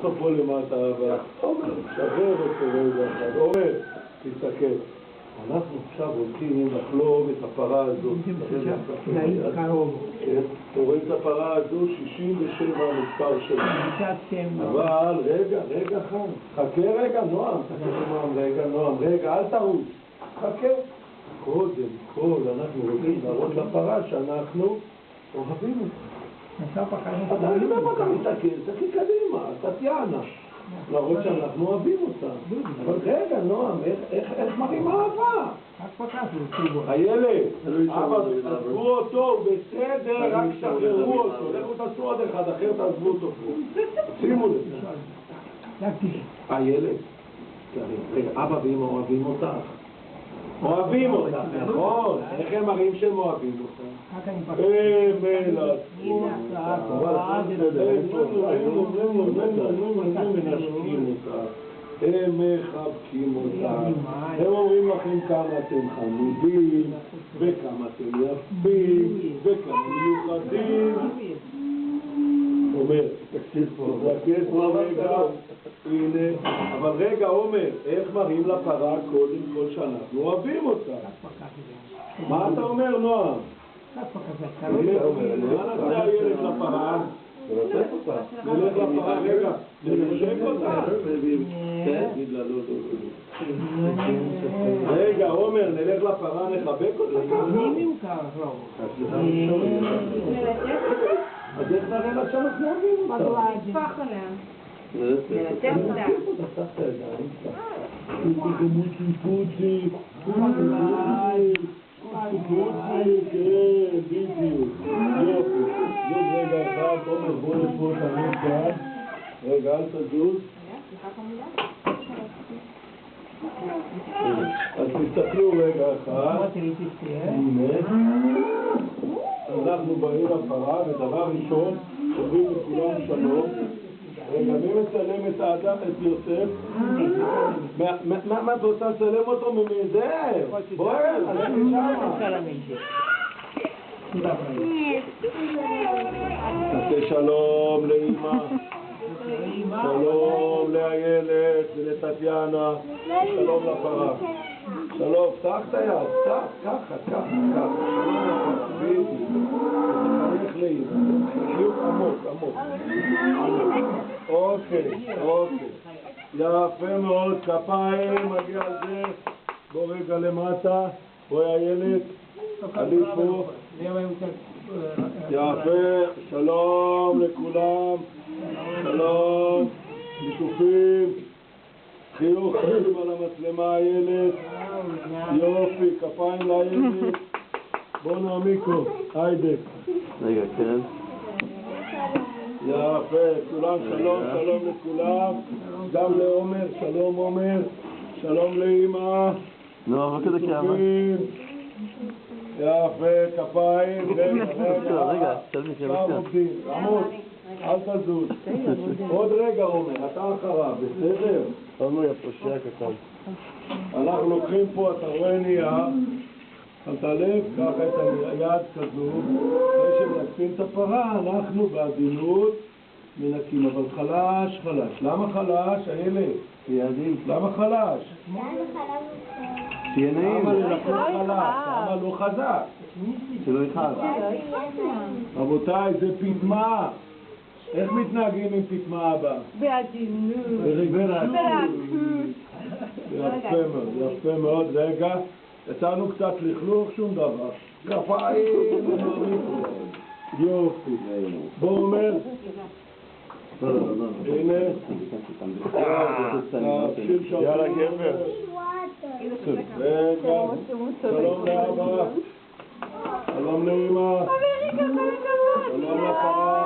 אותו פה למטה, אבל עומר, שבר אותו רגע אחד. עומר, תסתכל. אנחנו עכשיו הולכים לחלום את הפרה הזאת. אתם רואים את הפרה הזו, 67 המספר שלה. אבל רגע חכה רגע, נועם, רגע, אל תרוץ. חכה. קודם כל אנחנו רוצים להראות לפרה שאנחנו אוהבים אותה. אתה מסתכל קדימה, טטיאנה. להראות שאנחנו אוהבים אותה. אבל רגע, נועם, איך מראים אהבה? הילד, עזבו אותו, בסדר, רק שחררו אותו. לכו תעשו עוד אחד, אחר תעזבו אותו פה. שימו לזה. הילד, רגע, אבא ואמא אוהבים אותך. אוהבים אותך, נכון? איך הם מראים שהם אוהבים אותך? הם מחבקים אותך, הם אומרים לכם כמה אתם חמודים וכמה אתם יפים וכמה מיוחדים. עומר, תקשיב פה, הנה, אבל רגע עומר, איך מראים לפרה קודם כל שאנחנו אוהבים אותה? מה אתה אומר נועם? מה נעשה הילד לפרה? נלך לפרה, רגע, ננשק אותה. רגע עומר, נלך לפרה, נחבק אותה. אז איך נראה לה שאנחנו אוהבים אותה? נפח עליה. נלתף אותה. פוצי, כן, בדיוק. יופי. זוז רגע אחד, עומר בוא לפה תמיד כאן. רגע, אל תזוז. אז תסתכלו רגע אחד. אנחנו באים לפרה, ודבר ראשון, אומרים לכולם שלום. רגע, מי מצלם את האדם, את יוסף? מה את רוצה לצלם אותו ממזר? בואי, הלכי שמה. נעשה שלום לאמא, שלום לאיילת ולטטיאנה, שלום לפרה. שלום, פתח את היד, פתח, ככה. שלום לפרה, בדיוק. תחייך לאמא, חיוך עמוק. אוקיי. יפה מאוד, כפיים, מגיע על זה. בוא רגע למטה, בואי הילד, עלי פה. יפה, שלום לכולם, שלום, ליטופים, חיוך על המצלמה הילד, יופי, כפיים לילד. בוא נעמיקו, היידה. רגע, כן. יפה, כולם שלום לכולם, גם לעומר, שלום עומר, שלום לאמא, לא, מה כזה כאבה? יפה, כפיים, רגע, עמוד, אל תזוז. עוד רגע עומר, אתה אחריו, בסדר? עומר הפושע קטן. אנחנו לוקחים פה, אתה רואה נייר, שמת לב, ככה את היד כזו, אחרי שמנקפים את הפרה, אנחנו בעדינות מנקים, אבל חלש. למה חלש, הילד? למה חלש? תהיה נעים. למה ללחץ חלש? למה לא חזק? שלא יחד. רבותיי, זה פטמה. איך מתנהגים עם פטמה הבא? בעדינות. יפה מאוד, רגע. יצאנו קצת לכלוך, שום דבר. כפיים, יופי. בוא אומר. הנה. יאללה גבר. רגע. שלום לאבא. שלום לאמא. שלום לפרה.